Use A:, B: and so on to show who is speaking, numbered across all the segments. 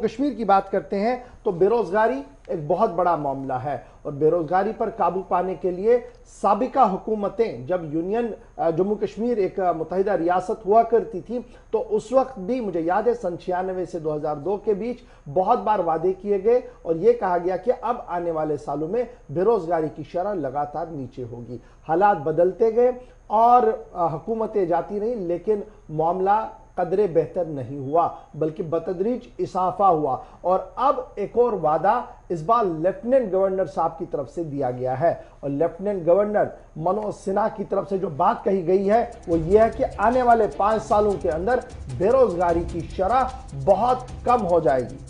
A: کشمیر کی بات کرتے ہیں تو بیروزگاری ایک بہت بڑا معاملہ ہے اور بیروزگاری پر قابو پانے کے لیے سابقہ حکومتیں جب یونین جموں کشمیر ایک متحدہ ریاست ہوا کرتی تھی تو اس وقت بھی مجھے یاد ہے سن 96 سے 2002 کے بیچ بہت بار وعدے کیے گئے اور یہ کہا گیا کہ اب آنے والے سالوں میں بیروزگاری کی شرح لگاتار نیچے ہوگی۔ حالات بدلتے گئے اور حکومتیں جاتی رہیں لیکن معاملہ قدرے بہتر نہیں ہوا بلکہ بتدریج اضافہ ہوا اور اب ایک اور وعدہ اس بار لیفٹیننٹ گورنر صاحب کی طرف سے دیا گیا ہے اور لیفٹیننٹ گورنر منوج سنہا کی طرف سے جو بات کہی گئی ہے وہ یہ ہے کہ آنے والے 5 سالوں کے اندر بیروزگاری کی شرح بہت کم ہو جائے گی۔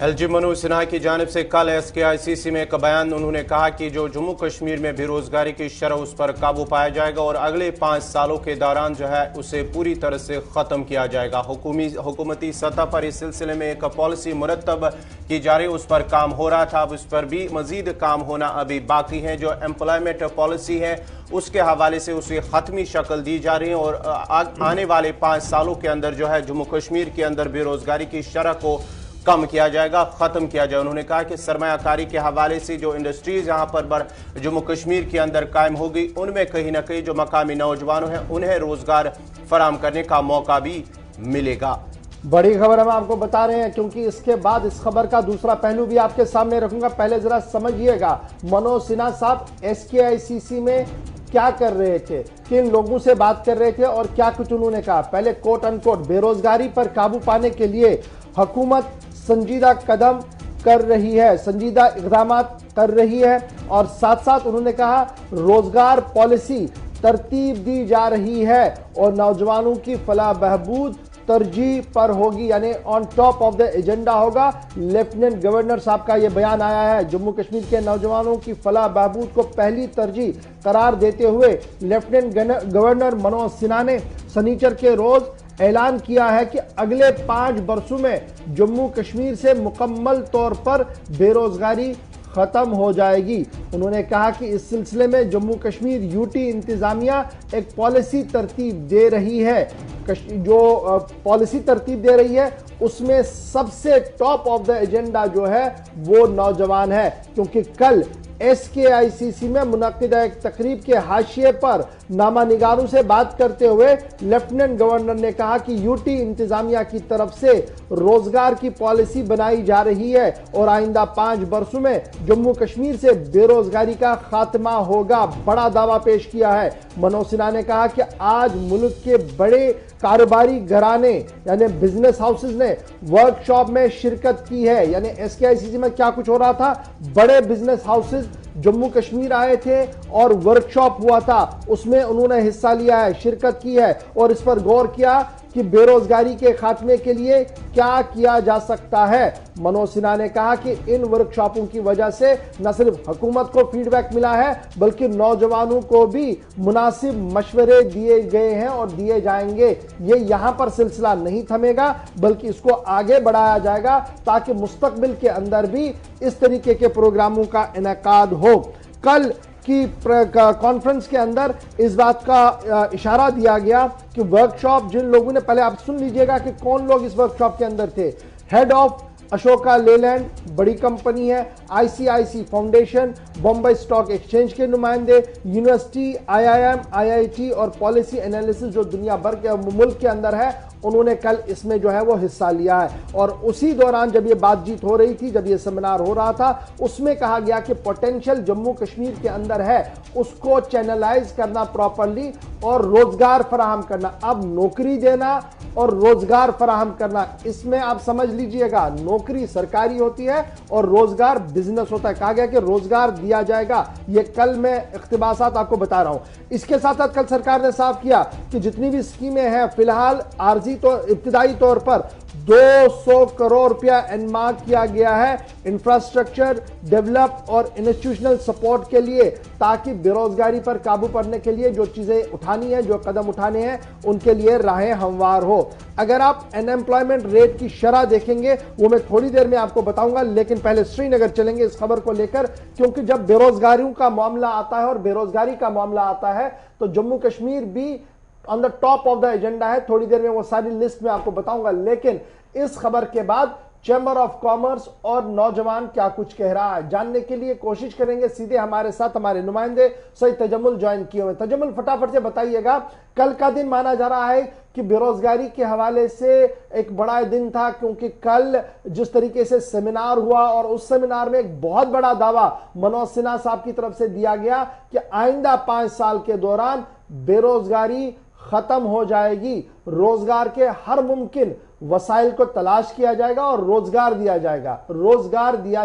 B: ایل جی منوج سنہا کی جانب سے کل SKICC میں ایک بیان انہوں نے کہا کہ جو جموں کشمیر میں بیروزگاری کی شرح اس پر قابو پایا جائے گا اور اگلے 5 سالوں کے دوران جو ہے اسے پوری طرح سے ختم کیا جائے گا۔ حکومتی سطح پر اس سلسلے میں ایک پالیسی مرتب کی جا رہی ہے، اس پر کام ہو رہا تھا، اب اس پر بھی مزید کام ہونا ابھی باقی ہے۔ جو ایمپلائمنٹ پالیسی ہے اس کے حوالے سے اسے ختمی شکل دی جا رہی ہے اور آنے والے 5 سالوں کے اندر جو ہے جموں کشمیر کے اندر بیروزگاری کی شرح کو کم کیا جائے گا، ختم کیا جائے۔ انہوں نے کہا کہ سرمایہ کاری کے حوالے سے جو انڈسٹریز یہاں پر جموں کشمیر کے اندر قائم ہوگی ان میں کہیں نہ کہیں جو مقامی نوجوانوں ہیں انہیں روزگار فراہم کرنے کا موقع بھی ملے گا۔
A: بڑی خبر ہم آپ کو بتا رہے ہیں کیونکہ اس کے بعد اس خبر کا دوسرا پہلو بھی آپ کے سامنے رکھوں گا۔ پہلے ذرا سمجھیے گا منوج سنہا صاحب SKICC میں کیا کر رہے تھے، کن لوگوں سے بات کر رہے تھے اور کیا کچھ انہوں نے کہا۔ پہلے کوٹ ان کوٹ بیروزگاری پر قابو پانے کے لیے حکومت سنجیدہ قدم کر رہی ہے، سنجیدہ اقدامات کر رہی ہے اور ساتھ ساتھ انہوں نے کہا روزگار پالیسی ترتیب دی جا رہی ہے اور نوجوانوں کی فلاح بہبود ترجیح پر ہوگی، یعنی on top of the agenda ہوگا۔ لیفٹیننٹ گورنر صاحب کا یہ بیان آیا ہے۔ جموں کشمیر کے نوجوانوں کی فلاح بہبود کو پہلی ترجیح قرار دیتے ہوئے لیفٹیننٹ گورنر منوج سنہا نے سنیچر کے روز اعلان کیا ہے کہ اگلے 5 برسوں میں جموں کشمیر سے مکمل طور پر بیروزگاری ختم ہو جائے گی۔ انہوں نے کہا کہ اس سلسلے میں جموں کشمیر UT انتظامیہ ایک پالیسی ترتیب دے رہی ہے۔ جو پالیسی ترتیب دے رہی ہے اس میں سب سے ٹاپ آف دا ایجنڈا جو ہے وہ نوجوان ہے، کیونکہ کل SKICC میں منعقدہ ایک تقریب کے حاشیے پر نامہ نگاروں سے بات کرتے ہوئے لیفٹیننٹ گورنر نے کہا کہ UT انتظامیہ کی طرف سے روزگار کی پالیسی بنائی جا رہی ہے اور آئندہ 5 برسوں میں جموں کشمیر سے بیروزگاری کا خاتمہ ہوگا۔ بڑا دعویٰ پیش کیا ہے۔ منوج سنہا نے کہا کہ آج ملک کے بڑے کاروباری گھرانے یعنی بزنس ہاؤسز نے ورکشاپ میں شرکت کی ہے، یعنی SKICC میں کیا کچھ ہو رہا تھا، بڑے بزنس ہاؤسز جموں کشمیر آئے تھے اور ورکشاپ ہوا تھا، اس میں انہوں نے حصہ لیا ہے، شرکت کی ہے اور اس پر غور کیا کہ بیروزگاری کے خاتمے کے لیے کیا کیا جا سکتا ہے۔ منوج سنہا نے کہا کہ ان ورکشاپوں کی وجہ سے نہ صرف حکومت کو فیڈ بیک ملا ہے بلکہ نوجوانوں کو بھی مناسب مشورے دیے گئے ہیں اور دیے جائیں گے۔ یہ یہاں پر سلسلہ نہیں تھمے گا بلکہ اس کو آگے بڑھایا جائے گا تاکہ مستقبل کے اندر بھی اس طریقے کے پروگراموں کا انعقاد ہو۔ کل کی کانفرنس کے اندر اس بات کا اشارہ دیا گیا کہ ورکشاپ جن لوگوں نے، پہلے آپ سن لیجئے گا کہ کون لوگ اس ورکشاپ کے اندر تھے۔ ہیڈ آف اشوکا لیلینڈ بڑی کمپنی ہے، ICIC foundation, Bombay stock exchange کے نمائندے، یونیورسٹی، IIM، IIT اور پالیسی انالیسس جو دنیا بھر کے ملک کے اندر ہے، انہوں نے کل اس میں جو ہے وہ حصہ لیا ہے اور اسی دوران جب یہ بات چیت ہو رہی تھی، جب یہ سیمینار ہو رہا تھا، اس میں کہا گیا کہ پوٹینشل جموں کشمیر کے اندر ہے، اس کو چینلائز کرنا پراپرلی اور روزگار فراہم کرنا۔ اب نوکری دینا اور روزگار فراہم کرنا، اس میں آپ سمجھ لیجئے گا نوکری سرکاری ہوتی ہے اور روزگار بزنس ہوتا ہے۔ کہا گیا کہ روزگار دیا جائے گا، یہ کل میں اقتباسات آپ کو بتا رہا ہوں۔ اس کے ساتھ ساتھ کل سرکار نے صاف کیا کہ جتنی بھی اسکیمیں ہیں فی الحال ابتدائی طور پر 200 کروڑ روپیہ انمارک کیا گیا ہے انفراسٹرکچر ڈیولپ اور انسٹیٹیوشنل سپورٹ کے لیے، تاکہ بیروزگاری پر قابو پانے کے لیے جو چیزیں اٹھانی ہیں، جو قدم اٹھانے ہیں، ان کے لیے راہیں ہموار ہو۔ اگر آپ ان ایمپلائمنٹ ریٹ کی شرح دیکھیں گے وہ میں تھوڑی دیر میں آپ کو بتاؤں گا، لیکن پہلے سری نگر چلیں گے اس خبر کو لے کر، کیونکہ جب بیروزگاریوں کا معاملہ آتا ہے اور بیروزگاری کا معاملہ آتا ہے تو جموں کشمیر بھی on the top of the agenda ہے۔ تھوڑی دیر میں وہ ساری لسٹ میں آپ کو بتاؤں گا، لیکن اس خبر کے بعد चैम्बर ऑफ कॉमर्स और नौजवान क्या कुछ कह रहा है, जानने के लिए कोशिश करेंगे। सीधे हमारे साथ हमारे नुमाइंदे सईद तजम्मुल ज्वाइन किए हुए। तजम्मुल, फटाफट से बताइएगा, कल का दिन माना जा रहा है कि बेरोजगारी के हवाले से एक बड़ा दिन था, क्योंकि कल जिस तरीके से सेमिनार हुआ और उस सेमिनार में एक बहुत बड़ा दावा मनोज सिन्हा साहब की तरफ से दिया गया कि आइंदा 5 साल के दौरान बेरोजगारी खत्म हो जाएगी, रोजगार के हर मुमकिन वसाइल को तलाश किया जाएगा और रोजगार दिया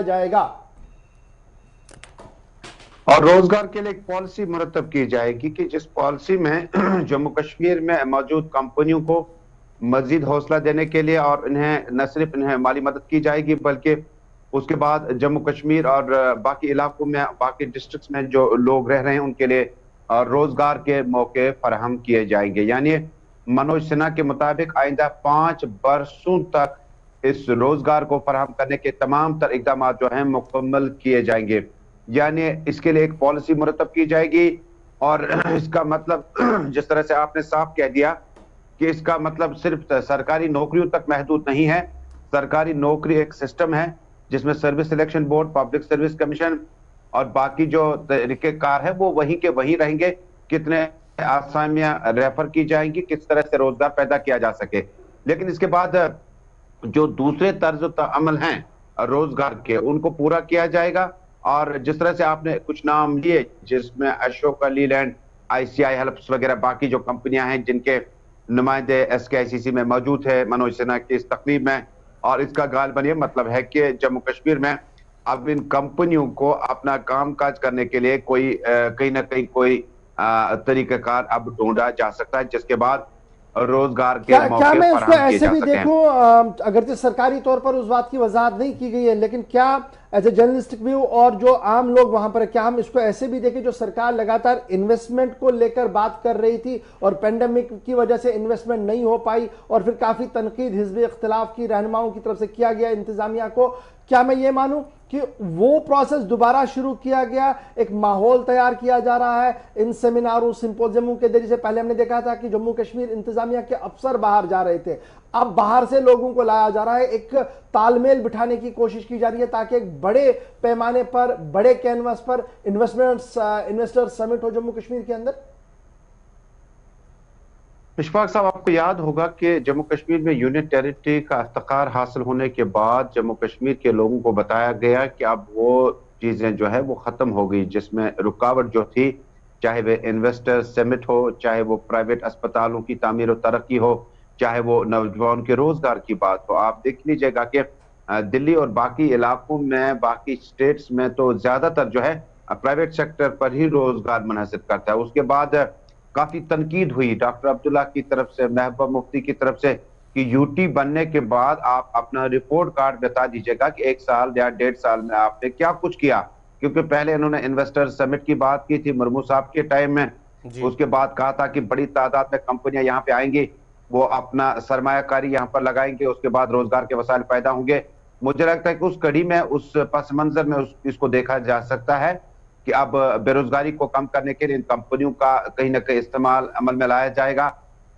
A: जाएगा।
C: और रोजगार के लिए एक पॉलिसी मुरतब की जाएगी कि जिस पॉलिसी में जम्मू कश्मीर में मौजूद कंपनियों को मजीद हौसला देने के लिए और इन्हें न सिर्फ इन्हें माली मदद की जाएगी, बल्कि उसके बाद जम्मू कश्मीर और बाकी इलाकों में, बाकी डिस्ट्रिक्ट्स में जो लोग रह रहे हैं उनके लिए रोजगार के मौके फराहम किए जाएंगे। यानी मनोज सिन्हा के मुताबिक आइंदा 5 बरसों तक इस रोजगार को फराहम करने के तमाम तर इकदाम जो हैं मुकम्मल किए जाएंगे। यानी इसके लिए एक पॉलिसी मुरतब की जाएगी। और इसका मतलब जिस तरह से आपने साफ कह दिया कि इसका मतलब सिर्फ सरकारी नौकरियों तक महदूद नहीं है। सरकारी नौकरी एक सिस्टम है जिसमें service selection board, public service commission और बाकी जो तरीकेकार है वो वहीं के वहीं रहेंगे। कितने आसामियां रेफर की जाएंगी, किस तरह से रोजगार पैदा किया जा सके। लेकिन इसके बाद जो दूसरे तर्ज अमल हैं रोजगार के, उनको पूरा किया जाएगा। और जिस तरह से आपने कुछ नाम लिए, जिसमें अशोका लीलैंड, ICI हेल्प्स वगैरह बाकी जो कंपनियां हैं जिनके नुमाइंदे SKICC में मौजूद है मनोज सिन्हा की इस तकरीब में, और इसका गालबन ये मतलब है कि जम्मू कश्मीर में अब इन कंपनियों को अपना कामकाज करने के लिए कोई कहीं ना कहीं कोई तरीकाकार अब ढूंढा जा सकता है, जिसके बाद रोजगार के मौके
A: क्या मैं इसको
C: फराहम किए
A: ऐसे
C: जा
A: भी
C: सकते हैं।
A: देखूं, अगरचे सरकारी तौर पर उस बात की वजाहत नहीं की गई है, लेकिन क्या एज ए जर्नलिस्टिक व्यू और जो आम लोग वहां पर, क्या हम इसको ऐसे भी देखें जो सरकार लगातार इन्वेस्टमेंट को लेकर बात कर रही थी और पेंडेमिक की वजह से इन्वेस्टमेंट नहीं हो पाई और फिर काफी तनकीद हिजबी इख्तिलाफ की रहनुमाओं की तरफ से किया गया इंतजामिया को, क्या मैं ये मानूं कि वो प्रोसेस दोबारा शुरू किया गया, एक माहौल तैयार किया जा रहा है इन सेमिनारों सिंपोजियमों के जरिए से? पहले हमने देखा था कि जम्मू कश्मीर इंतजामिया के अफसर बाहर जा रहे थे, अब बाहर से लोगों को लाया जा रहा है, एक तालमेल बिठाने की कोशिश की जा रही है ताकि एक बड़े पैमाने पर, बड़े कैनवस पर इन्वेस्टर समिट हो जम्मू कश्मीर के अंदर।
C: इशफाक साहब, आपको याद होगा कि जम्मू कश्मीर में यूनियन टेरिटरी का इफ्तिखार हासिल होने के बाद जम्मू कश्मीर के लोगों को बताया गया कि अब वो चीजें जो है वो खत्म हो गई, जिसमें रुकावट जो थी, चाहे वो इन्वेस्टर समिट हो, चाहे वो प्राइवेट अस्पतालों की तामीर और तरक्की हो, चाहे वो नौजवान के रोजगार की बात हो। आप देख लीजिएगा कि दिल्ली और बाकी इलाकों में, बाकी स्टेट्स में तो ज्यादातर जो है प्राइवेट सेक्टर पर ही रोजगार मुनहसर करता है। उसके बाद काफी तनकीद हुई डॉक्टर अब्दुल्ला की तरफ से, महबूबा मुफ्ती की तरफ से कि यूटी बनने के बाद आप अपना रिपोर्ट कार्ड बता दीजिएगा कि 1 साल या 1.5 साल में आपने क्या कुछ किया। क्योंकि पहले इन्होंने इन्वेस्टर समिट की बात की थी मुर्मू साहब के टाइम में, उसके बाद कहा था कि बड़ी तादाद में कंपनियां यहाँ पे आएंगी, वो अपना सरमायाकारी यहाँ पर लगाएंगे, उसके बाद रोजगार के वसाइल पैदा होंगे। मुझे लगता है कि उस कड़ी में, उस पस मंजर में इसको देखा जा सकता है कि अब बेरोजगारी को कम करने के लिए इन कंपनियों का कहीं ना कहीं इस्तेमाल अमल में लाया जाएगा।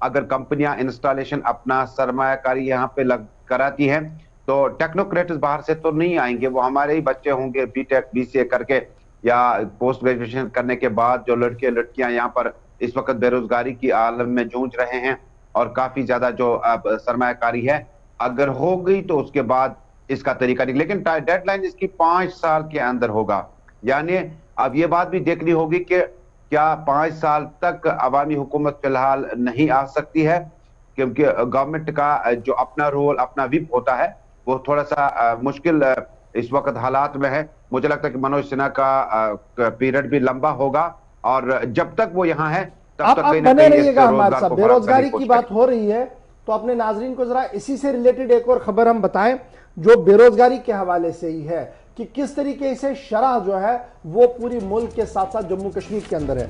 C: अगर कंपनियां इंस्टॉलेशन अपना सरमायाकारी यहाँ पे कराती हैं तो टेक्नोक्रेट्स बाहर से तो नहीं आएंगे, वो हमारे ही बच्चे होंगे BTech BCA करके या पोस्ट ग्रेजुएशन करने के बाद जो लड़के लड़कियां यहाँ पर इस वक्त बेरोजगारी की आलम में जूझ रहे हैं और काफी ज्यादा जो अब सरमायाकारी है अगर हो गई तो उसके बाद इसका तरीका नहीं। लेकिन डेडलाइन इसकी 5 साल के अंदर होगा। यानी अब ये बात भी देखनी होगी कि क्या 5 साल तक अवामी हुकूमत फिलहाल नहीं आ सकती है, क्योंकि गवर्नमेंट का जो अपना रोल, अपना विप होता है वो थोड़ा सा मुश्किल इस वक्त हालात में है। मुझे लगता है कि मनोज सिन्हा का पीरियड भी लंबा होगा और जब तक वो यहाँ है तब तक कहीं ना
A: बने
C: कहीं
A: रहिएगा हमारे साथ। बेरोजगारी की बात हो रही है तो अपने नाजरीन को जरा इसी से रिलेटेड एक और खबर हम बताएं जो बेरोजगारी के हवाले से ही है कि किस तरीके से शरह जो है वो पूरी मुल्क के साथ साथ जम्मू कश्मीर के अंदर है।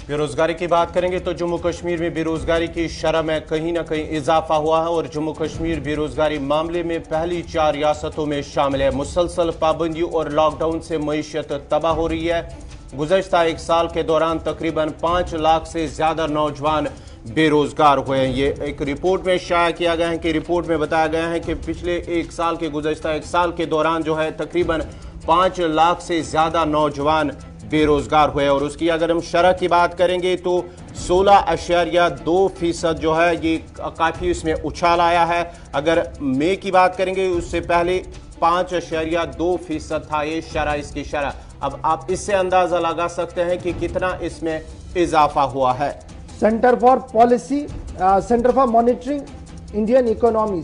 B: बेरोजगारी की बात करेंगे तो जम्मू कश्मीर में बेरोजगारी की शरह में कहीं ना कहीं इजाफा हुआ है और जम्मू कश्मीर बेरोजगारी मामले में पहली 4 रियासतों में शामिल है। मुसलसल पाबंदियों और लॉकडाउन से मईशत तबाह हो रही है। गुज़श्ता 1 साल के दौरान तकरीबन 5 लाख से ज्यादा नौजवान बेरोजगार हुए हैं। ये एक रिपोर्ट में शाया किया गया है कि रिपोर्ट में बताया गया है कि पिछले गुज़श्ता एक साल के दौरान जो है तकरीबन 5 लाख से ज़्यादा नौजवान बेरोजगार हुए। और उसकी अगर हम शरह की बात करेंगे तो 16.2% जो है ये काफ़ी इसमें उछाल आया है। अगर मई की बात करेंगे उससे पहले 5.2% था ये शरह, इसकी शरह। अब आप इससे अंदाज़ा लगा सकते हैं कि कितना इसमें इजाफा हुआ है।
A: Centre for monitoring Indian economy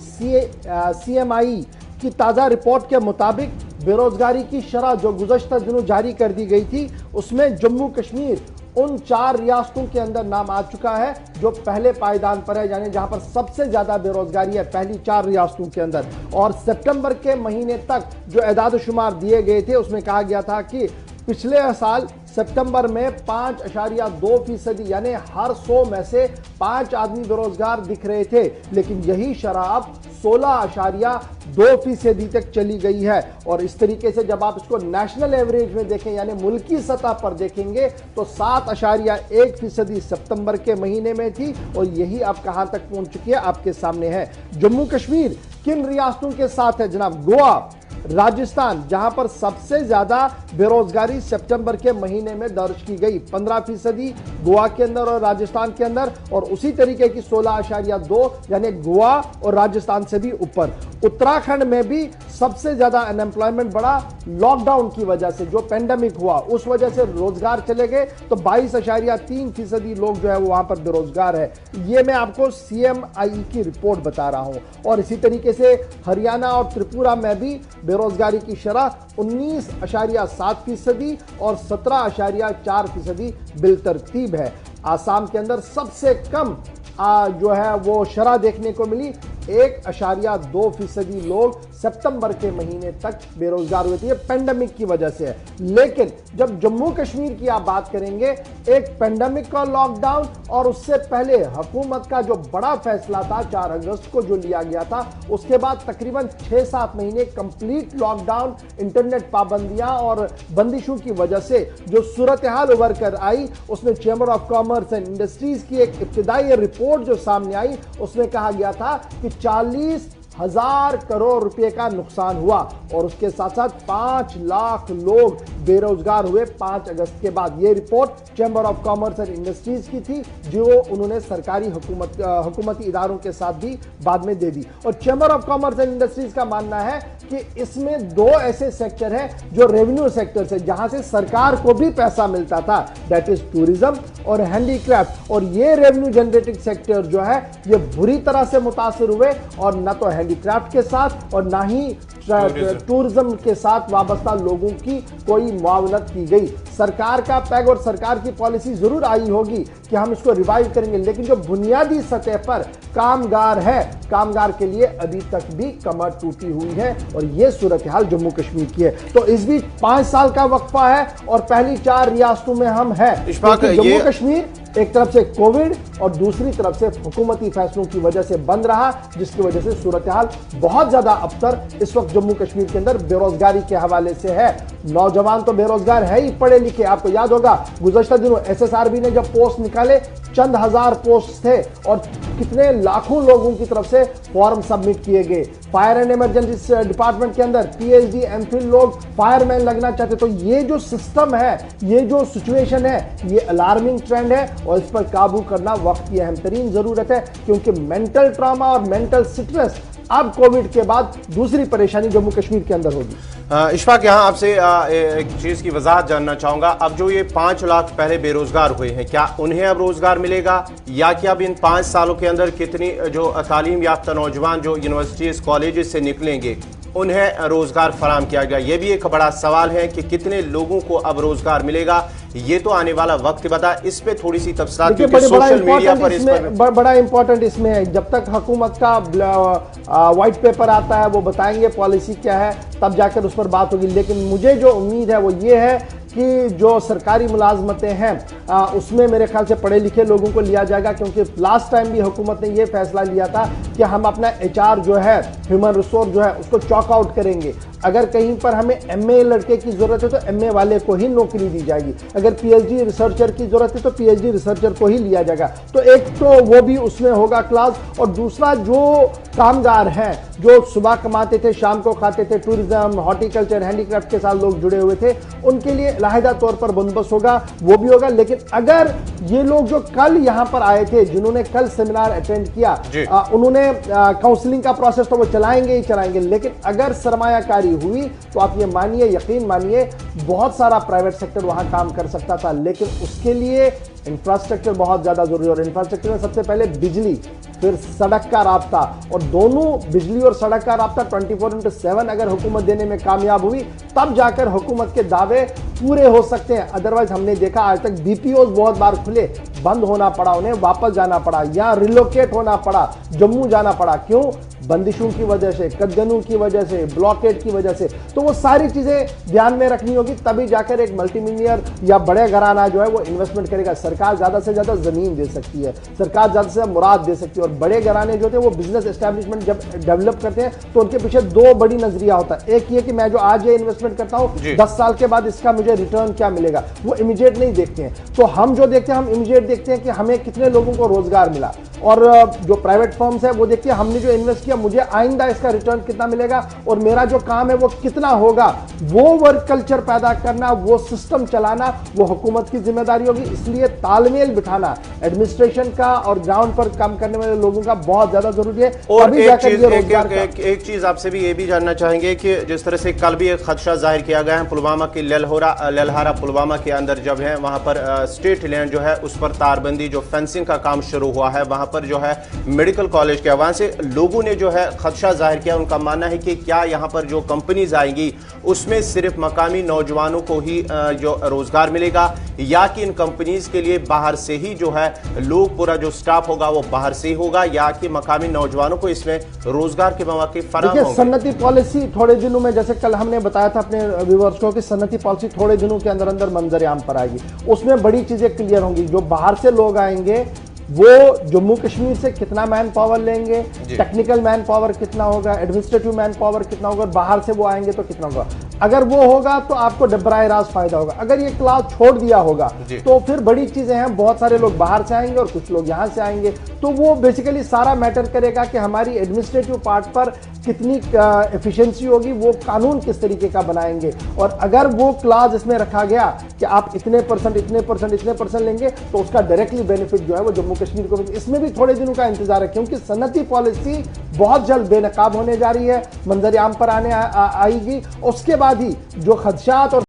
A: CMI की ताज़ा रिपोर्ट के मुताबिक बेरोजगारी की शरह जो गुज़श्ता दिनों जारी कर दी गई थी, उसमें जम्मू कश्मीर उन 4 रियासतों के अंदर नाम आ चुका है जो पहले पायदान पर है, यानी जहां पर सबसे ज्यादा बेरोजगारी है, पहली 4 रियासतों के अंदर। और सितंबर के महीने तक जो एदाद शुमार दिए गए थे उसमें कहा गया था कि पिछले साल सितंबर में 5.2% यानी हर 100 में से 5 आदमी बेरोजगार दिख रहे थे, लेकिन यही शरह अब 16.2% तक चली गई है। और इस तरीके से जब आप इसको नेशनल एवरेज में देखें यानी मुल्की सतह पर देखेंगे तो 7.1% सितंबर के महीने में थी, और यही अब कहां तक पहुंच चुकी है आपके सामने है। जम्मू कश्मीर किन रियासतों के साथ है जनाब? गोवा, राजस्थान, जहां पर सबसे ज्यादा बेरोजगारी सितंबर के महीने में दर्ज की गई 15% गोवा के अंदर और राजस्थान के अंदर, और उसी तरीके की 16.2 यानी गोवा और राजस्थान से भी ऊपर। उत्तराखंड में भी सबसे ज्यादा अनएम्प्लॉयमेंट बढ़ा लॉकडाउन की वजह से, जो पेंडेमिक हुआ उस वजह से रोजगार चले गए, तो 22.3% लोग जो है वो वहां पर बेरोजगार है। ये मैं आपको CMI की रिपोर्ट बता रहा हूं। और इसी तरीके से हरियाणा और त्रिपुरा में भी बेरोजगारी की शरह 19.7% और 17.4% बिलतरतीब है। आसाम के अंदर सबसे कम जो है वो शरह देखने को मिली, 1.2% लोग सितंबर के महीने तक बेरोजगार हुए थे। ये पेंडेमिक की वजह से है। लेकिन जब जम्मू कश्मीर की आप बात करेंगे, एक पेंडेमिक का लॉकडाउन और उससे पहले हुकूमत का जो बड़ा फैसला था 4 अगस्त को जो लिया गया था, उसके बाद तकरीबन 6-7 महीने कंप्लीट लॉकडाउन, इंटरनेट पाबंदियां और बंदिशों की वजह से जो सूरत हाल उभर कर आई, उसमें chamber of commerce and industries की एक इब्तिदाई रिपोर्ट जो सामने आई, उसमें कहा गया था कि 40,000 करोड़ रुपए का नुकसान हुआ, और उसके साथ साथ 5 लाख लोग बेरोजगार हुए 5 अगस्त के बाद। यह report chamber of commerce and industries की थी, जो उन्होंने सरकारी हुकूमती इदारों के साथ भी बाद में दे दी। और chamber of commerce and industries का मानना है कि इसमें 2 ऐसे सेक्टर हैं जो रेवेन्यू सेक्टर से, जहां से सरकार को भी पैसा मिलता था, दैट इज टूरिज्म और हैंडीक्राफ्ट। और ये रेवेन्यू जनरेटिंग सेक्टर जो है ये बुरी तरह से मुतासिर हुए, और न तो हैंडीक्राफ्ट के साथ और ना ही टूरिज्म के साथ वाबस्ता लोगों की कोई मुआवनत की गई। सरकार का पैग और सरकार की पॉलिसी जरूर आई होगी कि हम इसको रिवाइव करेंगे, लेकिन जो बुनियादी सतह पर कामगार है, कामगार के लिए अभी तक भी कमर टूटी हुई है, और यह सूरत हाल जम्मू कश्मीर की है। तो इस बीच 5 साल का वक्फा है और पहली 4 रियासतों में हम हैं। जम्मू कश्मीर एक तरफ से कोविड और दूसरी तरफ से हुकूमती फैसलों की वजह से बंद रहा, जिसकी वजह से सूरत हाल बहुत ज्यादा अबतर इस वक्त जम्मू कश्मीर के अंदर बेरोजगारी के हवाले से है। नौजवान तो बेरोजगार है ही, पढ़े लिखे। आपको याद होगा गुज़श्ता दिनों SSRB ने जब पोस्ट निकाले, चंद हजार पोस्ट थे और कितने लाखों लोगों की तरफ से फॉर्म सबमिट किए गए। फायर एंड इमरजेंसी डिपार्टमेंट के अंदर PhD MPhil लोग फायरमैन लगना चाहते। तो ये जो सिस्टम है, ये जो सिचुएशन है, ये अलार्मिंग ट्रेंड है, और इस पर काबू करना वक्त की अहम तरीन जरूरत है, क्योंकि मेंटल ट्रॉमा और मेंटल स्ट्रेस अब कोविड के बाद दूसरी परेशानी जम्मू कश्मीर के अंदर होगी।
B: इशफाक, यहाँ आपसे एक चीज़ की वजाहत जानना चाहूँगा। अब जो ये 5 लाख पहले बेरोजगार हुए हैं, क्या उन्हें अब रोजगार मिलेगा, या कि अब इन 5 सालों के अंदर कितनी जो तालीम याफ्ता नौजवान जो यूनिवर्सिटीज कॉलेजेस से निकलेंगे उन्हें रोजगार फराहम किया गया? ये भी एक बड़ा सवाल है कि कितने लोगों को अब रोजगार मिलेगा, ये तो आने वाला वक्त बता। इस पे थोड़ी सी तफसीलात, क्योंकि सोशल मीडिया पर इस पर
A: बड़ा इंपॉर्टेंट इसमें है, जब तक हुकूमत का व्हाइट पेपर आता है वो बताएंगे पॉलिसी क्या है, तब जाकर उस पर बात होगी। लेकिन मुझे जो उम्मीद है वो ये है کہ جو سرکاری ملازمتیں ہیں اس میں میرے خیال سے پڑھے لکھے لوگوں کو لیا جائے گا، کیونکہ لاسٹ ٹائم بھی حکومت نے یہ فیصلہ لیا تھا کہ ہم اپنا HR جو ہے، ہیومن ریسورس جو ہے، اس کو چاک آؤٹ کریں گے۔ اگر کہیں پر ہمیں MA لڑکے کی ضرورت ہے تو MA والے کو ہی نوکری دی جائے گی، اگر PhD ریسرچر کی ضرورت ہے تو PhD ریسرچر کو ہی لیا جائے گا۔ تو ایک تو وہ بھی اس میں ہوگا کلاس، اور دوسرا جو کامگار ہیں جو صبح کماتے تھے شام کو کھاتے تھے، ٹورزم، ہارٹیکلچر، ہینڈی کرافٹ کے ساتھ لوگ جڑے ہوئے تھے، ان کے لیے علیحدہ طور پر بندوبست ہوگا، وہ بھی ہوگا۔ لیکن اگر یہ لوگ جو کل یہاں پر آئے تھے، جنہوں نے کل سیمینار اٹینڈ کیا، انہوں نے کاؤنسلنگ کا پروسیس تو وہ چلائیں گے ہی چلائیں گے، لیکن اگر سرمایہ کاری ہوئی تو آپ یہ مانیے، یقین مانیے، بہت سارا پرائیویٹ سیکٹر وہاں کام کر سکتا تھا، لیکن اس کے لیے انفراسٹرکچر بہت زیادہ ضروری ہے، اور انفراسٹرکچر میں سب سے پہلے بجلی، پھر سڑک کا رابطہ، اور دونوں بجلی اور سڑک کا رابطہ 24/7 اگر حکومت دینے میں کامیاب ہوئی تب جا کر حکومت کے دعوے پورے ہو سکتے ہیں۔ ادروائز ہم نے دیکھا آج تک BPOs بہت بار کھلے، بند ہونا پڑا، انہیں واپس جانا پڑا یا ریلوکیٹ ہونا پڑا، جموں جانا پڑا۔ کیوں؟ بندشوں کی وجہ سے، قدغنوں کی وجہ سے، بلاکیٹ کی وجہ سے۔ تو وہ ساری چیزیں دھیان میں رکھنی ہوگی، تبھی جا کر ایک ملٹی ملینئر یا بڑے گھرانہ جو ہے وہ انویسٹمنٹ کرے گا۔ سرکار زیادہ سے زیادہ زمین دے سکتی ہے، سرکار زیادہ سے زیادہ مراد دے سکتی ہے، اور بڑے گھرانے جو ہوتے ہیں وہ بزنس اسٹیبلشمنٹ جب ڈیولپ کرتے ہیں تو ان کے پیچھے دو بڑی نظریہ ہوتا ہے۔ ایک یہ کہ میں جو آج یہ انویسٹمنٹ کرتا ہوں 10 سال کے بعد اس کا مجھے ریٹرن کیا ملے گا، وہ امیجیٹ نہیں دیکھتے ہیں۔ تو ہم جو دیکھتے ہیں، ہم امیجیٹ دیکھتے ہیں کہ ہمیں کتنے لوگوں کو روزگار ملا، اور جو پرائیویٹ فرمز ہیں وہ دیکھتے ہیں ہم نے جو انویسٹ کیا مجھے آئندہ اس کا ریٹرن کتنا ملے گا، اور میرا جو کام ہے وہ کتنا ہوگا۔ وہ ورک کلچر پیدا کرنا، وہ سسٹم چلانا، وہ حکومت کی ذمہ داری ہوگی۔ اس لیے تال میل بٹھانا ایڈمنسٹریشن کا اور گراؤنڈ پر کام کرنے والے لوگوں کا بہت زیادہ ضروری ہے۔
B: اور ایک چیز آپ سے بھی یہ بھی جاننا چاہیں گے کہ جس طرح سے کل بھی ایک خدشہ ظاہر کیا گیا ہے پلوامہ کی للہارا پلوامہ کے اندر جب ہے وہاں پر اسٹیٹ لینڈ جو ہے اس پر تار بندی جو فینسنگ کا کام شروع ہوا ہے، وہاں پر جو ہے میڈیکل کالج کے وہاں سے لوگوں نے جو ہے خدشہ ظاہر کیا۔ ان کا ماننا ہے کہ کیا یہاں پر جو کمپنیز آئیں گی اس میں صرف مقامی نوجوانوں کو ہی جو روزگار ملے گا، یا کہ ان کمپنیز کے لیے باہر سے ہی جو ہے لوگ پورا جو سٹاف ہوگا وہ باہر سے ہی ہوگا، یا کہ مقامی نوجوانوں کو اس میں روزگار کے مواقع فراہم ہوں گے؟
A: صنعتی پالیسی تھوڑے دنوں میں، جیسے کل ہم نے بتایا تھا اپنے ویورز کو کہ صنعتی پالیسی تھوڑے دنوں کے اندر اندر منظر عام پر آئے گی، اس میں بڑی چیزیں کلیئر ہوں گی۔ جو باہر سے لوگ آئیں گے وہ جموں کشمیر سے کتنا مین پاور لیں گے، ٹیکنیکل مین پاور کتنا ہوگا، ایڈمنسٹریٹو مین پاور کتنا ہوگا، باہر سے وہ آئیں گے تو کتنا ہوگا۔ اگر وہ ہوگا تو آپ کو براہ راست فائدہ ہوگا۔ اگر یہ کلاس چھوڑ دیا ہوگا تو پھر بڑی چیزیں ہیں، بہت سارے لوگ باہر سے آئیں گے اور کچھ لوگ یہاں سے آئیں گے، تو وہ بیسیکلی سارا میٹر کرے گا کہ ہماری ایڈمنسٹریٹو پارٹ پر کتنی ایفیشنسی ہوگی، وہ قانون کس طریقے کا بنائیں گے۔ اور اگر وہ کلاس اس میں رکھا گیا کہ آپ اتنے پرسنٹ لیں گے تو اس کا ڈائریکٹلی بینیفٹ جو ہے وہ جموں کشمیر کو۔ اس میں بھی تھوڑے دنوں کا انتظار ہے، کیونکہ صنعتی پالیسی بہت جلد بے نقاب ہونے جا رہی ہے، منظر عام پر آئے گی۔ اس کے بعد ہی جو خدشات اور